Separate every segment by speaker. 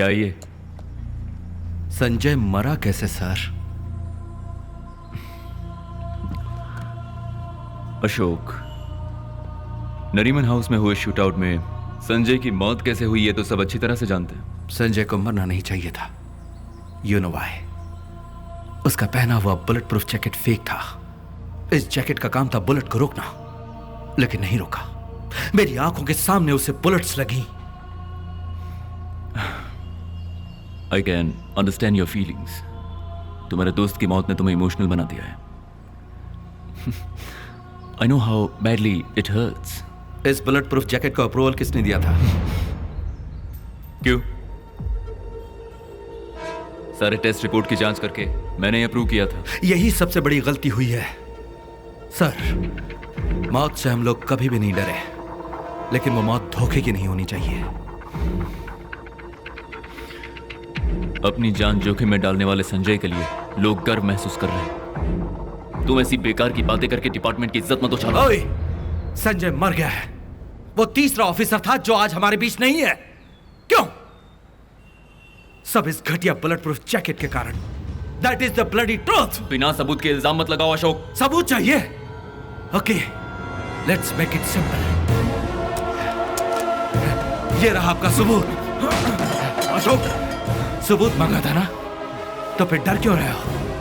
Speaker 1: क्या ये?
Speaker 2: संजय मरा कैसे सर?
Speaker 1: अशोक, नरीमन हाउस में हुए शूटआउट में संजय की मौत कैसे हुई ये तो सब अच्छी तरह से जानते हैं।
Speaker 2: संजय को मरना नहीं चाहिए था। You know why? उसका पहना हुआ बुलेट प्रूफ जैकेट फेक था। इस जैकेट का काम था बुलेट को रोकना, लेकिन नहीं रोका। मेरी आंखों के सामने उसे बुलेट्स लगी।
Speaker 1: I can understand your feelings. तुम्हारे दोस्त की मौत ने तुम्हें इमोशनल बना दिया है। I know how badly it hurts.
Speaker 2: इस बुलेट प्रूफ जैकेट को अप्रूवल किसने दिया था?
Speaker 1: क्यों? सारे टेस्ट रिपोर्ट की जांच करके मैंने अप्रूव किया था।
Speaker 2: यही सबसे बड़ी गलती हुई है सर। मौत से हम लोग कभी भी नहीं डरे, लेकिन वो मौत धोखे की नहीं होनी चाहिए।
Speaker 1: अपनी जान जोखिम में डालने वाले संजय के लिए लोग गर्व महसूस कर रहे हैं। तुम ऐसी बेकार की बातें करके डिपार्टमेंट की इज्जत मत उछालो।
Speaker 2: ओए, संजय मर गया है। वो तीसरा ऑफिसर था जो आज हमारे बीच नहीं है। क्यों? सब इस घटिया बुलेट प्रूफ जैकेट के कारण। That is the bloody truth.
Speaker 1: बिना सबूत के इल्जाम मत लगाओ अशोक।
Speaker 2: सबूत चाहिए? Okay, let's make it simple. ये रहा आपका सबूत। अशोक, सबूत मांगा था ना, तो फिर डर क्यों रहे हो?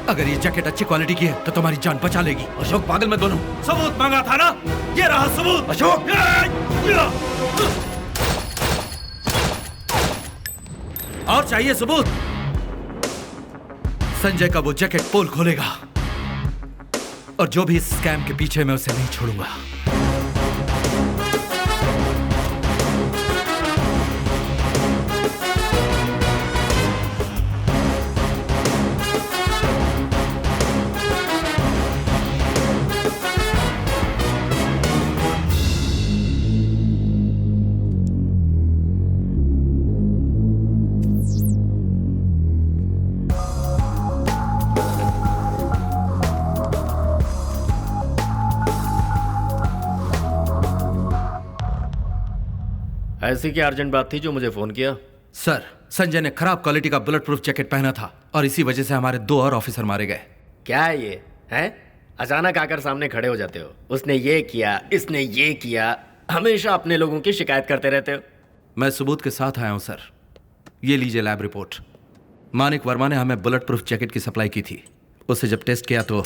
Speaker 2: अगर ये जैकेट अच्छी क्वालिटी की है तो तुम्हारी जान बचा लेगी। अशोक, पागल मत बनो। सबूत मांगा था ना, ये रहा सबूत। अशोक, और चाहिए सबूत? संजय का वो जैकेट पोल खोलेगा, और जो भी इस स्कैम के पीछे, मैं उसे नहीं छोड़ूंगा।
Speaker 3: ऐसी क्या अर्जेंट बात थी जो मुझे फोन किया?
Speaker 2: सर, संजय ने खराब क्वालिटी का बुलेट प्रूफ जैकेट पहना था और इसी वजह से हमारे 2 और ऑफिसर मारे गए।
Speaker 3: क्या है ये? हैं? अचानक आकर सामने खड़े हो जाते हो। उसने ये किया, इसने ये किया, हमेशा अपने लोगों की शिकायत करते रहते हो।
Speaker 2: मैं सबूत के साथ आया हूं सर। ये लीजिए लैब रिपोर्ट। मानिक वर्मा ने हमें बुलेट प्रूफ जैकेट की सप्लाई की थी। उसे जब टेस्ट किया तो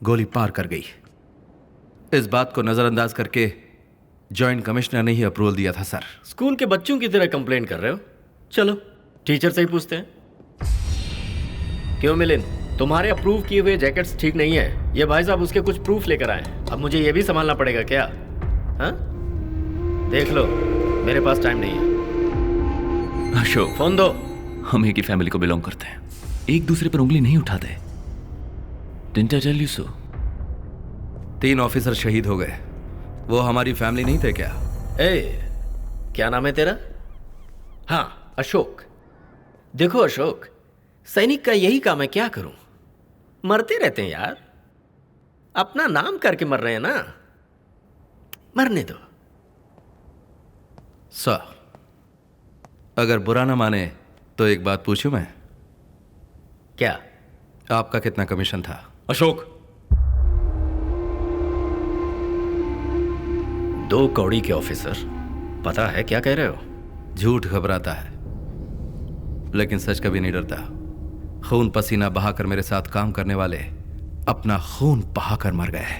Speaker 2: गोली पार कर गई। इस बात को नजरअंदाज करके जॉइंट कमिश्नर ने ही अप्रूवल दिया था सर।
Speaker 3: स्कूल के बच्चों की तरह कंप्लेंट कर रहे हो? चलो टीचर से ही पूछते हैं। क्यों मिलिंद, तुम्हारे अप्रूव किए हुए जैकेट्स ठीक नहीं है। ये भाई साहब उसके कुछ प्रूफ लेकर आए। अब मुझे ये भी संभालना पड़ेगा क्या? हाँ, देख लो, मेरे पास टाइम नहीं है।
Speaker 1: अशोक,
Speaker 3: फोन दो।
Speaker 1: हम एक ही फैमिली को बिलोंग करते हैं, एक दूसरे पर उंगली नहीं उठाते। Didn't I tell you so?
Speaker 2: 3 officer शहीद हो गए। वो हमारी फैमिली नहीं थे क्या?
Speaker 3: क्या नाम है तेरा? हाँ, अशोक। देखो अशोक, सैनिक का यही काम है। क्या करूं, मरते रहते हैं यार। अपना नाम करके मर रहे हैं ना, मरने दो।
Speaker 2: सर, अगर बुरा ना माने तो एक बात पूछूं मैं?
Speaker 3: क्या?
Speaker 2: आपका कितना कमीशन था?
Speaker 1: अशोक,
Speaker 3: 2 कौड़ी के ऑफिसर, पता है क्या कह रहे हो?
Speaker 2: झूठ घबराता है, लेकिन सच कभी नहीं डरता। खून पसीना बहाकर मेरे साथ काम करने वाले अपना खून बहाकर मर गए।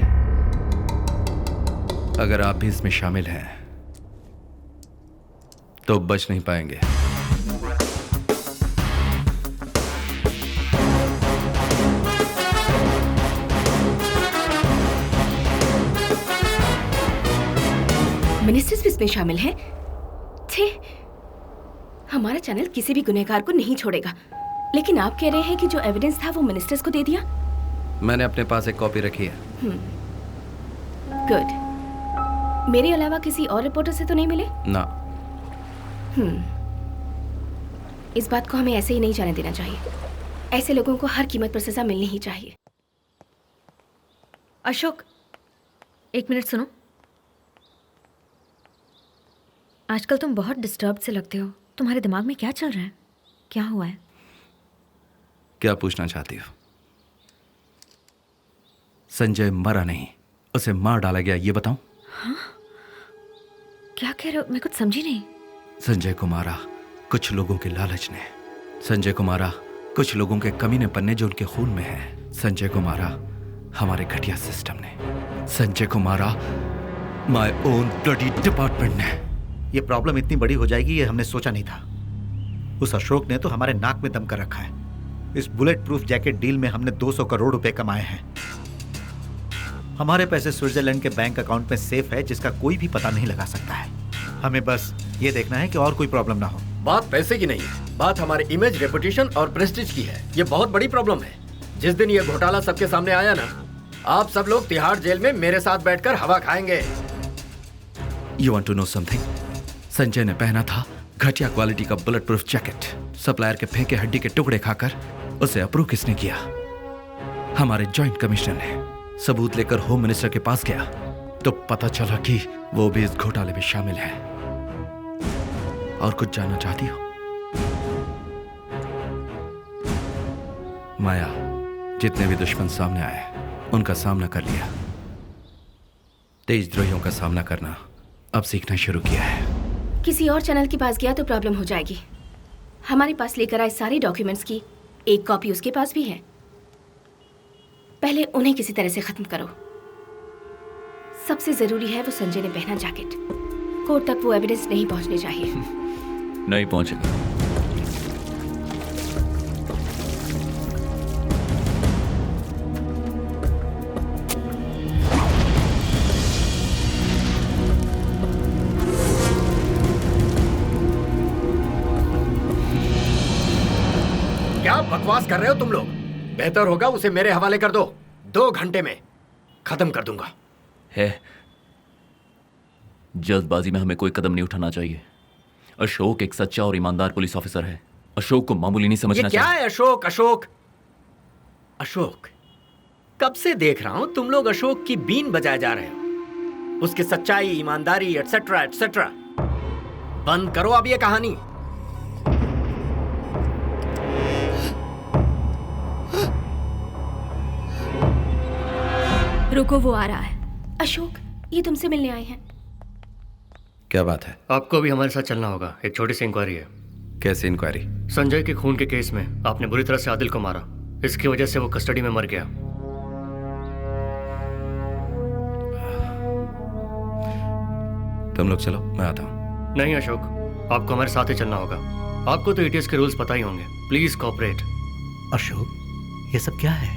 Speaker 2: अगर आप भी इसमें शामिल हैं तो बच नहीं पाएंगे।
Speaker 4: मिनिस्टर्स भी इसमें शामिल हैं? छे, हमारा चैनल किसी भी गुनहगार को नहीं छोड़ेगा। लेकिन आप कह रहे हैं कि जो एविडेंस था वो मिनिस्टर्स को दे दिया?
Speaker 2: मैंने अपने पास एक कॉपी रखी है।
Speaker 4: गुड। मेरे अलावा किसी और रिपोर्टर से तो नहीं मिले
Speaker 2: ना?
Speaker 4: इस बात को हमें ऐसे ही नहीं जाने देना चाहिए। ऐसे लोगों को हर कीमत पर सजा मिलनी ही चाहिए।
Speaker 5: अशोक, 1 मिनट सुनो। आजकल तुम बहुत डिस्टर्ब से लगते हो। तुम्हारे दिमाग में क्या चल रहा है? क्या हुआ है?
Speaker 2: क्या पूछना चाहती हो? संजय मरा नहीं, उसे मार डाला गया, ये बताऊं?
Speaker 5: क्या कह रहे हो? मैं कुछ समझी नहीं।
Speaker 2: संजय को मारा कुछ लोगों के लालच ने। संजय को मारा कुछ लोगों के कमीनेपन ने जो उनके खून में है। संजय को मारा हमारे घटिया सिस्टम ने। संजय को मारा माय ओन ब्लडी डिपार्टमेंट ने।
Speaker 6: ये प्रॉब्लम इतनी बड़ी हो जाएगी ये हमने सोचा नहीं था। उस अशोक ने तो हमारे नाक में दम कर रखा है। इस बुलेट प्रूफ जैकेट डील में हमने 200 करोड़ रुपए कमाए हैं। हमारे पैसे स्विट्जरलैंड के बैंक अकाउंट में सेफ है, जिसका कोई भी पता नहीं लगा सकता है। हमें बस ये देखना है कि और कोई प्रॉब्लम ना हो।
Speaker 3: बात पैसे की नहीं है, बात हमारे इमेज, रेपुटेशन और प्रेस्टीज की है। ये बहुत बड़ी प्रॉब्लम है। जिस दिन ये घोटाला सबके सामने आया ना, आप सब लोग तिहाड़ जेल में मेरे साथ बैठकर हवा खाएंगे।
Speaker 2: You want to know something? Sanjay ने पहना था घटिया क्वालिटी का बुलेट प्रूफ जैकेट। सप्लायर के फेंके हड्डी के टुकड़े खाकर उसे अप्रूव किसने किया? हमारे जॉइंट कमिश्नर ने। सबूत लेकर होम मिनिस्टर के पास गया तो पता चला कि वो भी इस घोटाले में शामिल है। और कुछ जानना चाहती हो? माया, जितने भी दुश्मन सामने आए उनका सामना कर लिया। देशद्रोहियों का सामना करना अब सीखना शुरू किया है।
Speaker 4: किसी और चैनल के पास गया तो प्रॉब्लम हो जाएगी। हमारे पास लेकर आए सारे डॉक्यूमेंट्स की एक कॉपी उसके पास भी है। पहले उन्हें किसी तरह से खत्म करो। सबसे जरूरी है वो संजय ने पहना जैकेट। कोर्ट तक वो एविडेंस नहीं पहुंचने चाहिए।
Speaker 1: नहीं पहुंचेगा।
Speaker 3: क्या बकवास कर रहे हो तुम लोग? बेहतर होगा उसे मेरे हवाले कर दो। 2 घंटे में खत्म कर दूंगा।
Speaker 1: है, जल्दबाजी में हमें कोई कदम नहीं उठाना चाहिए। अशोक एक सच्चा और ईमानदार पुलिस ऑफिसर है। अशोक को मामूली नहीं समझना
Speaker 3: ये क्या
Speaker 1: चाहिए।
Speaker 3: है अशोक? अशोक अशोक कब से देख रहा हूं तुम लोग अशोक की बीन बजाए जा रहे हो। उसकी सच्चाई, ईमानदारी एटसेट्रा एटसेट्रा। बंद करो अब ये कहानी।
Speaker 5: रुको, वो आ रहा है।
Speaker 4: अशोक, ये तुमसे मिलने आए हैं।
Speaker 2: क्या बात है?
Speaker 7: आपको भी हमारे साथ चलना होगा। एक छोटी सी इंक्वायरी है।
Speaker 2: कैसी इंक्वायरी?
Speaker 7: संजय के खून के केस में आपने बुरी तरह से आदिल को मारा। इसकी वजह से वो कस्टडी में मर गया।
Speaker 2: तुम लोग चलो, मैं आता हूं।
Speaker 7: नहीं अशोक, आपको हमारे साथ ही चलना होगा। आपको तो ETS के रूल्स पता ही होंगे। Please cooperate.
Speaker 6: अशोक, ये सब क्या है?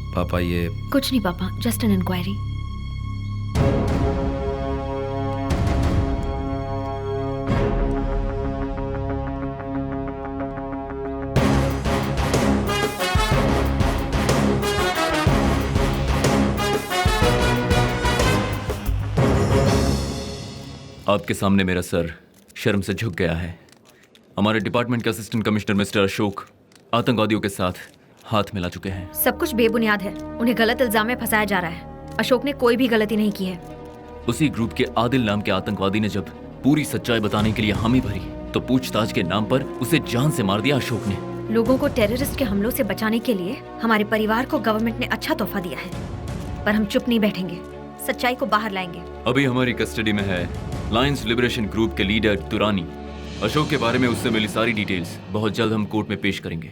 Speaker 2: पापा, ये
Speaker 5: कुछ नहीं पापा, जस्ट एन इंक्वायरी।
Speaker 1: आपके सामने मेरा सर शर्म से झुक गया है। हमारे डिपार्टमेंट के असिस्टेंट कमिश्नर मिस्टर अशोक आतंकवादियों के साथ हाथ मिला चुके हैं।
Speaker 5: सब कुछ बेबुनियाद है। उन्हें गलत इल्जाम में फंसाया जा रहा है। अशोक ने कोई भी गलती नहीं की है।
Speaker 1: उसी ग्रुप के आदिल नाम के आतंकवादी ने जब पूरी सच्चाई बताने के लिए हामी भरी तो पूछताछ के नाम पर उसे जान से मार दिया अशोक ने।
Speaker 5: लोगों को टेररिस्ट के हमलों से बचाने के लिए हमारे परिवार को गवर्नमेंट ने अच्छा तोहफा दिया है, पर हम चुप नहीं बैठेंगे। सच्चाई को बाहर लाएंगे।
Speaker 1: अभी हमारी कस्टडी में है लायंस लिबरेशन ग्रुप के लीडर तुरानी। अशोक के बारे में उससे मिली सारी डिटेल्स बहुत जल्द हम कोर्ट में पेश करेंगे।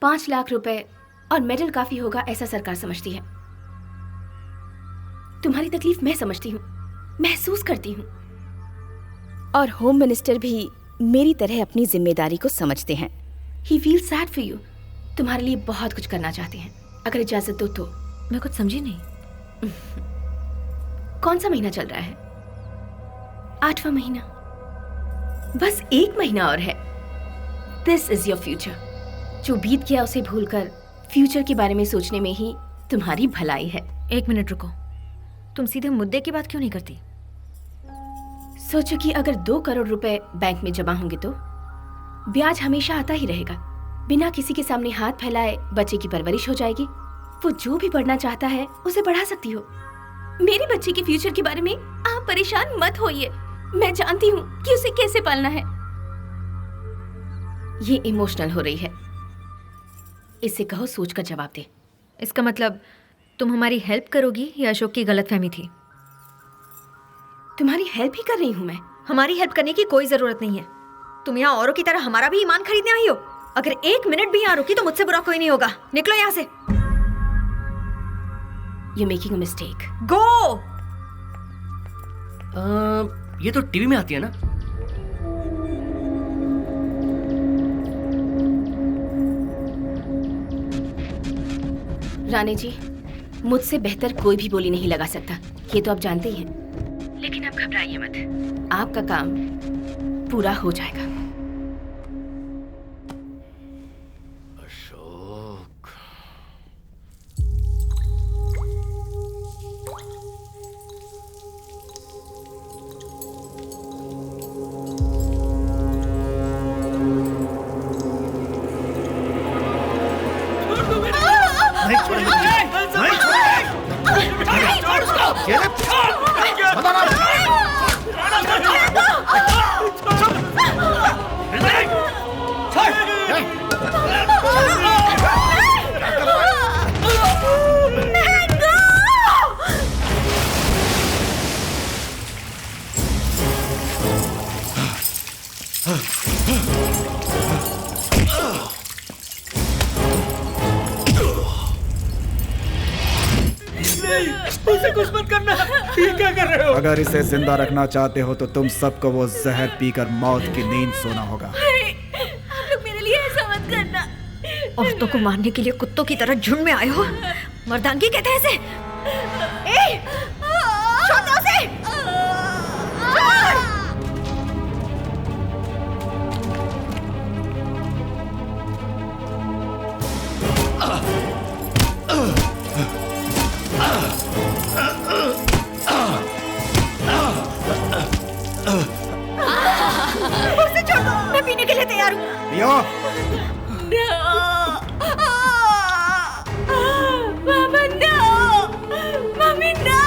Speaker 4: 5 लाख रुपए और मेडल काफी होगा ऐसा सरकार समझती है। तुम्हारी तकलीफ मैं समझती हूँ, महसूस करती हूँ। और होम मिनिस्टर भी मेरी तरह अपनी जिम्मेदारी को समझते हैं। ही फील सैड फॉर यू। तुम्हारे लिए बहुत कुछ करना चाहते हैं। अगर इजाजत दो तो।
Speaker 5: मैं कुछ समझी नहीं।
Speaker 4: कौन सा महीना चल रहा है? 8वां महीना। बस 1 महीना और है। This is your future. जो बीत गया उसे भूलकर फ्यूचर के बारे में सोचने में ही तुम्हारी भलाई है।
Speaker 5: 1 मिनट रुको, तुम सीधे मुद्दे की बात क्यों नहीं करती?
Speaker 4: सोचो कि अगर 2 करोड़ रुपए बैंक में जमा होंगे तो ब्याज हमेशा आता ही रहेगा। बिना किसी के सामने हाथ फैलाए बच्चे की परवरिश हो जाएगी। वो जो भी पढ़ना चाहता है उसे पढ़ा सकती हो। मेरे बच्चे के फ्यूचर के बारे में आप आप परेशान मत होइए, मैं जानती हूँ कि उसे कैसे पालना है। ये इमोशनल हो रही है, इसे कहो सोच कर जवाब दे।
Speaker 5: इसका मतलब तुम हमारी हेल्प करोगी या अशोक की गलतफहमी थी?
Speaker 4: तुम्हारी हेल्प ही कर रही हूँ मैं।
Speaker 5: हमारी हेल्प करने की कोई जरूरत नहीं है। तुम यहाँ औरों की तरह हमारा भी ईमान खरीदने आई हो। अगर 1 मिनट भी यहाँ रुकी तो मुझसे बुरा कोई नहीं होगा। निकलो यहाँ से।
Speaker 4: You're making a mistake.
Speaker 5: गो।
Speaker 7: ये तो टीवी में आती है ना।
Speaker 4: रानी जी, मुझसे बेहतर कोई भी बोली नहीं लगा सकता, ये तो आप जानते ही हैं। लेकिन आप घबराइए मत, आपका काम पूरा हो जाएगा।
Speaker 7: अशोक,
Speaker 6: नहीं छोड़ेंगे, नहीं
Speaker 3: उसे कुछ मत करना। ये क्या कर रहे हो?
Speaker 8: अगर इसे जिंदा रखना चाहते हो तो तुम सबको वो जहर पीकर मौत की नींद सोना होगा।
Speaker 4: आप लोग मेरे लिए ऐसा मत करना।
Speaker 5: औरतों को मारने के लिए कुत्तों की तरह झुंड में आए हो। मर्दानगी कहते हैं इसे। ए, छोड़ दो उसे। उसे छोड़ दो, मैं पीने के लिए तैयार हूँ।
Speaker 8: पियो।
Speaker 4: मामा no, मम्मी no।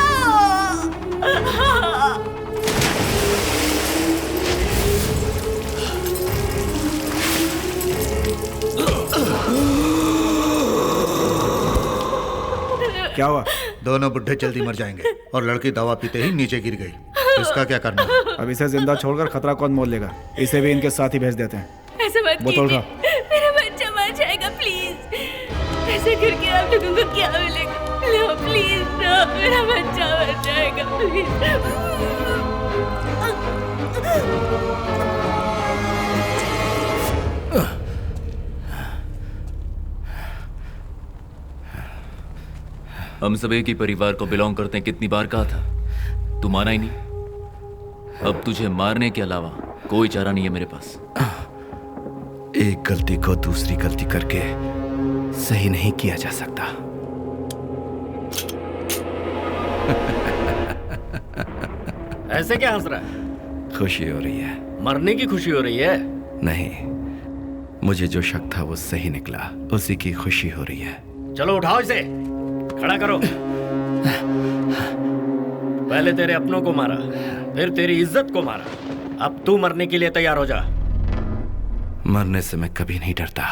Speaker 8: क्या हुआ?
Speaker 6: दोनों बुढ़े जल्दी मर जाएंगे और लड़की दवा पीते ही नीचे गिर गई। इसका क्या करना है?
Speaker 8: अब इसे जिंदा छोड़कर खतरा कौन मोल लेगा? इसे भी इनके साथ ही भेज देते हैं।
Speaker 4: ऐसा मत
Speaker 8: बोतल
Speaker 4: कीजिए,
Speaker 8: उठा।
Speaker 4: मेरा बच्चा मर जाएगा प्लीज। ऐसे करके आप लोगों को क्या मिलेगा? लो प्लीज नो, मेरा बच्चा मर जाएगा प्लीज।
Speaker 1: हम सब एक ही परिवार को बिलोंग करते हैं, कितनी बार कहा था, तू माना ही नहीं। अब तुझे मारने के अलावा कोई चारा नहीं है मेरे पास।
Speaker 2: एक गलती को दूसरी गलती करके सही नहीं किया जा सकता।
Speaker 3: ऐसे क्या हंस रहा है?
Speaker 2: खुशी हो रही है।
Speaker 3: मरने की खुशी हो रही है?
Speaker 2: नहीं, मुझे जो शक था वो सही निकला, उसी की खुशी हो रही है।
Speaker 3: चलो उठाओ इसे, खड़ा करो। पहले तेरे अपनों को मारा, फिर तेरी इज्जत को मारा, अब तू मरने के लिए तैयार हो जा।
Speaker 2: मरने से मैं कभी नहीं डरता,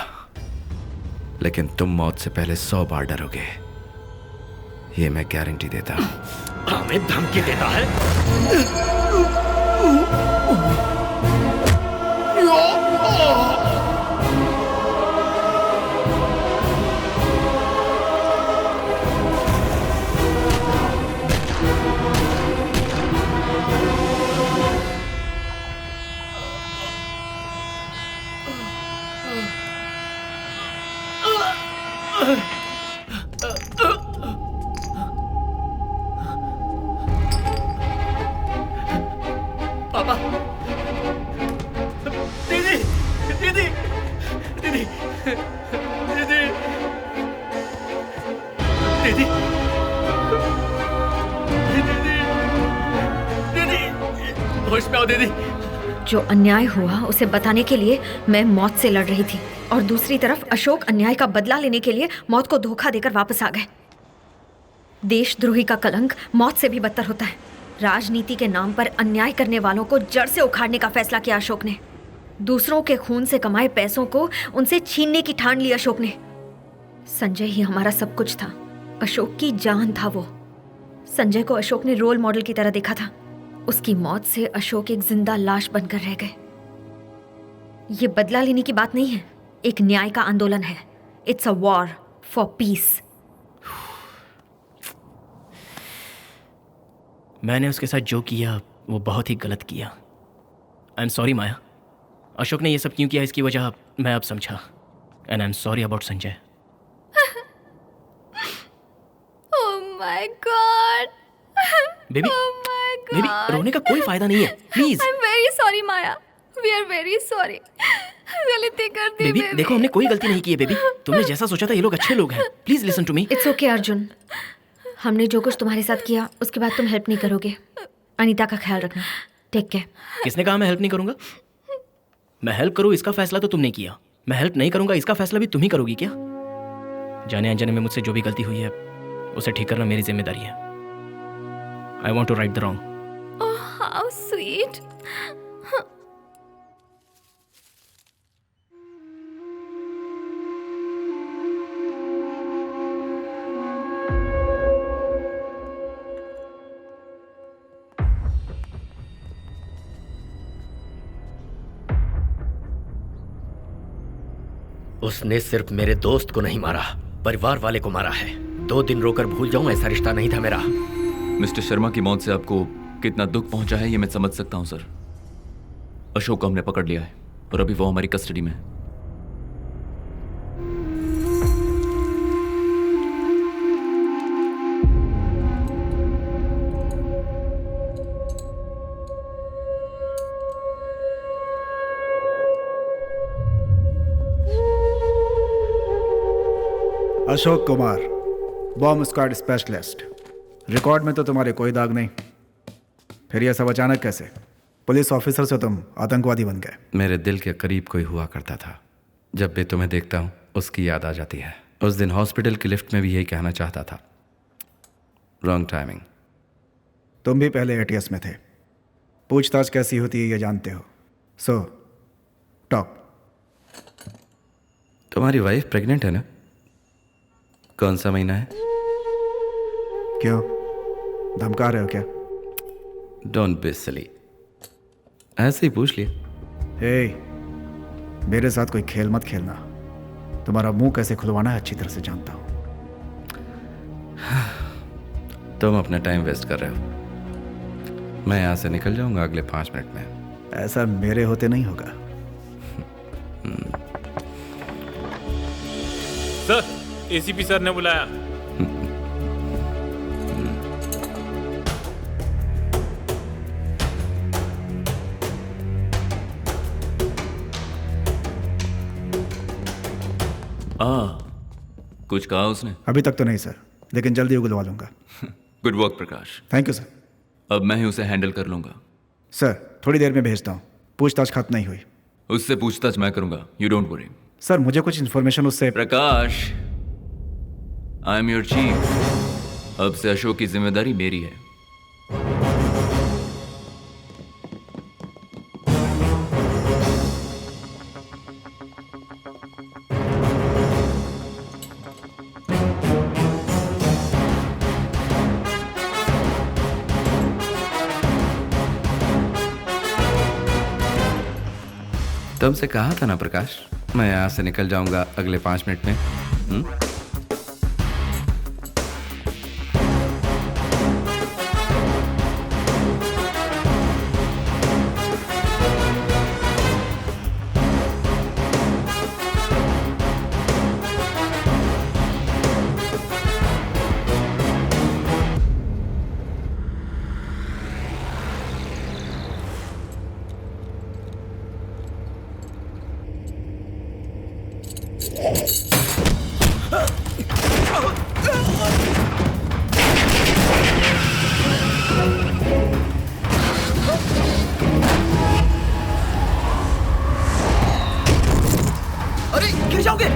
Speaker 2: लेकिन तुम मौत से पहले 100 बार डरोगे, ये मैं गारंटी देता हूं।
Speaker 3: हमें धमकी देता है? पापा, दीदी, दीदी, दीदी, दीदी, दीदी, दीदी, होश में आओ दीदी।
Speaker 5: जो अन्याय हुआ उसे बताने के लिए मैं मौत से लड़ रही थी और दूसरी तरफ अशोक अन्याय का बदला लेने के लिए मौत को धोखा देकर वापस आ गए। देशद्रोही का कलंक मौत से भी बदतर होता है। राजनीति के नाम पर अन्याय करने वालों को जड़ से उखाड़ने का फैसला किया अशोक ने। दूसरों के खून से कमाए पैसों को उनसे छीनने की ठान ली अशोक ने। संजय ही हमारा सब कुछ था, अशोक की जान था वो। संजय को अशोक ने रोल मॉडल की तरह देखा था। उसकी मौत से अशोक एक जिंदा लाश बनकर रह गए। ये बदला लेने की बात नहीं है, एक न्याय का आंदोलन है। It's a war for piece.
Speaker 9: मैंने उसके साथ जो किया वो बहुत ही गलत किया। आई एम सॉरी माया। अशोक ने ये सब क्यों किया इसकी वजह मैं अब समझा। And I am sorry about Sanjay.
Speaker 10: Oh my God!
Speaker 9: Baby,
Speaker 10: Oh my God!
Speaker 9: Baby रोने का कोई फायदा नहीं है, please.
Speaker 10: I'm very sorry, Maya. We are very sorry. गलती कर दी
Speaker 9: बेबी देखो, हमने कोई गलती नहीं की है बेबी। तुमने जैसा सोचा था ये लोग अच्छे लोग हैं। Please listen to me.
Speaker 5: It's okay Arjun, हमने जो कुछ तुम्हारे साथ किया उसके बाद तुम हेल्प नहीं करोगे। अनीता का ख्याल रखना। Take care.
Speaker 9: किसने कहा मैं हेल्प नहीं करूंगा? मैं हेल्प करूं इसका फैसला तो तुमने किया, मैं हेल्प नहीं करूंगा इसका फैसला भी तुम ही करोगी क्या? जाने अनजाने में मुझसे जो भी गलती हुई है उसे ठीक करना मेरी जिम्मेदारी है। I want to right the wrong.
Speaker 10: Oh, how sweet.
Speaker 3: उसने सिर्फ मेरे दोस्त को नहीं मारा, परिवार वाले को मारा है। 2 दिन रोकर भूल जाऊं ऐसा रिश्ता नहीं था मेरा।
Speaker 1: मिस्टर शर्मा की मौत से आपको कितना दुख पहुंचा है ये मैं समझ सकता हूं सर। अशोक को हमने पकड़ लिया है और अभी वो हमारी कस्टडी में है।
Speaker 8: Ashok Kumar, bomb squad specialist. Record में तो तुम्हारे कोई दाग नहीं, फिर यह सब अचानक कैसे? पुलिस ऑफिसर से तुम आतंकवादी बन गए।
Speaker 2: मेरे दिल के करीब कोई हुआ करता था। जब भी तुम्हें देखता हूँ उसकी याद आ जाती है। उस दिन हॉस्पिटल की लिफ्ट में भी यही कहना चाहता था। Wrong timing.
Speaker 8: तुम भी पहले एटीएस में थे। पूछताछ कैसी होती है ये जानते हो। So talk.
Speaker 2: तुम्हारी वाइफ प्रेग्नेंट है ना? कौन सा महीना है?
Speaker 8: क्यों, धमका रहे हो क्या?
Speaker 2: डोंट बी सिली, ऐसे ही पूछ लिया।
Speaker 8: हे, मेरे साथ कोई खेल मत खेलना। तुम्हारा मुंह कैसे खुलवाना है अच्छी तरह से जानता हूं।
Speaker 2: तुम अपना टाइम वेस्ट कर रहे हो। मैं यहां से निकल जाऊंगा अगले 5 मिनट में।
Speaker 8: ऐसा मेरे होते नहीं होगा।
Speaker 11: सर, एसीपी सर ने बुलाया।
Speaker 1: कुछ कहा उसने?
Speaker 8: अभी तक तो नहीं सर, लेकिन जल्दी उगलवा लूंगा।
Speaker 1: Good work Prakash.
Speaker 8: Thank you sir.
Speaker 1: अब मैं ही उसे हैंडल कर लूंगा।
Speaker 8: सर थोड़ी देर में भेजता हूँ। पूछताछ खत्म नहीं हुई।
Speaker 1: उससे पूछताछ मैं करूंगा, यू डोंट वरी।
Speaker 8: सर मुझे कुछ इन्फॉर्मेशन उससे।
Speaker 1: प्रकाश, आई एम योर चीफ। अब से अशोक की जिम्मेदारी मेरी है।
Speaker 2: तुमसे कहा था ना प्रकाश, मैं यहाँ से निकल जाऊंगा अगले 5 मिनट में।
Speaker 9: अरे गिर जाओगे।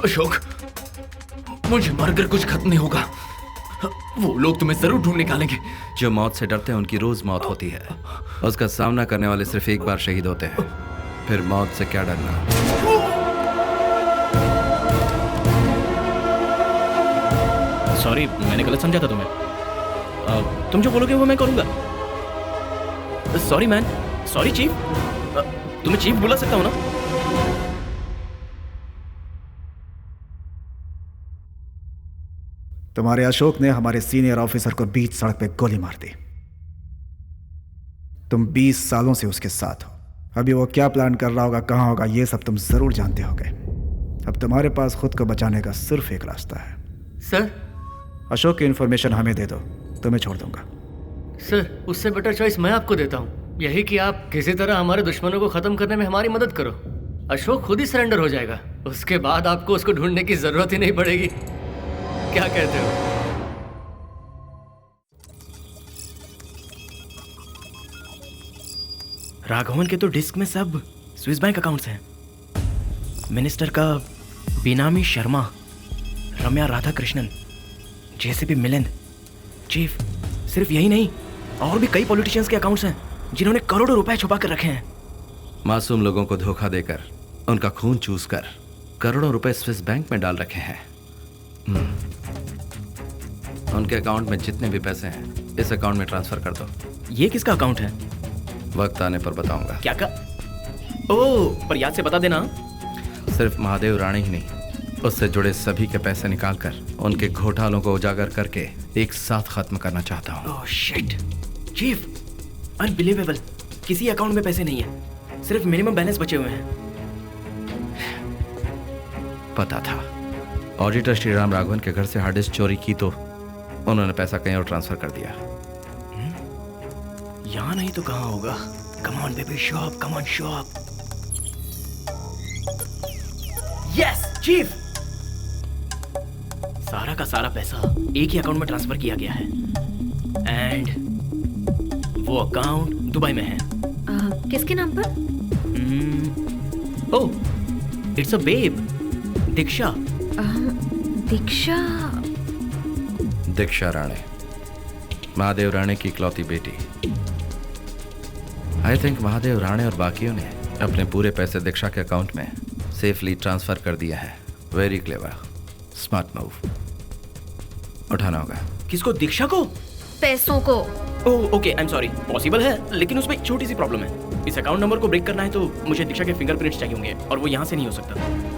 Speaker 1: अशोक, मुझे मरकर कुछ खत्म नहीं होगा। वो लोग तुम्हें जरूर ढूंढ निकालेंगे।
Speaker 2: जो मौत से डरते हैं उनकी रोज मौत होती है। उसका सामना करने वाले सिर्फ एक बार शहीद होते हैं, फिर मौत से क्या डरना।
Speaker 9: सॉरी, मैंने गलत समझा था तुम्हें। तुम जो बोलोगे वो मैं करूंगा। Sorry man, sorry chief. तुम्हें चीफ बुला सकता हूँ ना?
Speaker 8: तुम्हारे अशोक ने हमारे सीनियर ऑफिसर को बीच सड़क पे गोली मार दी। तुम 20 सालों से उसके साथ हो। अभी वो क्या प्लान कर रहा होगा, कहाँ होगा, ये सब तुम जरूर जानते होगे। अब तुम्हारे पास खुद को बचाने का सिर्फ एक रास्ता है।
Speaker 7: सर,
Speaker 8: अशोक की इंफॉर्मेशन हमें दे दो, तुम्हें छोड़ दूंगा।
Speaker 7: सर, उससे बेटर चॉइस मैं आपको देता हूँ। यही कि आप किसी तरह हमारे दुश्मनों को खत्म करने में हमारी मदद करो। अशोक खुद ही सरेंडर हो जाएगा। उसके बाद आपको उसको ढूंढने की जरूरत ही नहीं पड़ेगी। क्या कहते हो?
Speaker 9: राघवन के तो डिस्क में सब स्विस बैंक अकाउंट्स हैं। मिनिस्टर का बेनामी शर्मा, रम्या राधाकृष्णन, जेसीपी मिलिंद। चीफ, सिर्फ यही नहीं, और भी कई पॉलिटिशियंस के अकाउंट्स हैं जिन्होंने करोड़ों रुपए छुपा कर रखे हैं।
Speaker 2: मासूम लोगों को धोखा देकर, उनका खून चूस कर करोड़ों रुपए स्विस बैंक में डाल रखे हैं। उनके अकाउंट में जितने भी पैसे हैं इस अकाउंट में ट्रांसफर कर दो।
Speaker 9: ये किसका अकाउंट है?
Speaker 2: वक्त आने पर बताऊंगा।
Speaker 9: क्या का? ओह, पर याद से बता देना।
Speaker 2: सिर्फ महादेव राणे ही नहीं, उससे जुड़े सभी के पैसे निकालकर उनके घोटालों को उजागर करके एक साथ खत्म करना चाहता हूँ।
Speaker 9: Oh shit chief, unbelievable. किसी अकाउंट में पैसे नहीं है, सिर्फ मिनिमम बैलेंस बचे हुए हैं।
Speaker 2: पता था। ऑडिटर श्रीराम राघवन के घर से हार्ड डिस्क चोरी की तो उन्होंने पैसा कहीं और ट्रांसफर कर दिया।
Speaker 9: यहाँ नहीं तो कहाँ होगा? Come on baby, show up, come on show up. Yes chief, सारा का सारा पैसा एक ही अकाउंट में ट्रांसफर किया गया है एंड वो अकाउंट दुबई में है।
Speaker 5: किसके नाम पर?
Speaker 9: ओह, इट्स अ बेब, दीक्षा।
Speaker 5: दीक्षा?
Speaker 2: दीक्षा राणे, महादेव राणे की इकलौती बेटी। आई थिंक महादेव राणे और बाकियों ने अपने पूरे पैसे दीक्षा के अकाउंट में सेफली ट्रांसफर कर दिया है। Very clever, smart move. उठाना होगा।
Speaker 9: किसको? दीक्षा को?
Speaker 5: पैसों को।
Speaker 9: Oh okay, I am sorry. Possible है, लेकिन उसमें एक छोटी सी प्रॉब्लम है। इस अकाउंट नंबर को ब्रेक करना है तो मुझे दीक्षा के फिंगरप्रिंट्स चाहिए होंगे और वो यहाँ से नहीं हो सकता।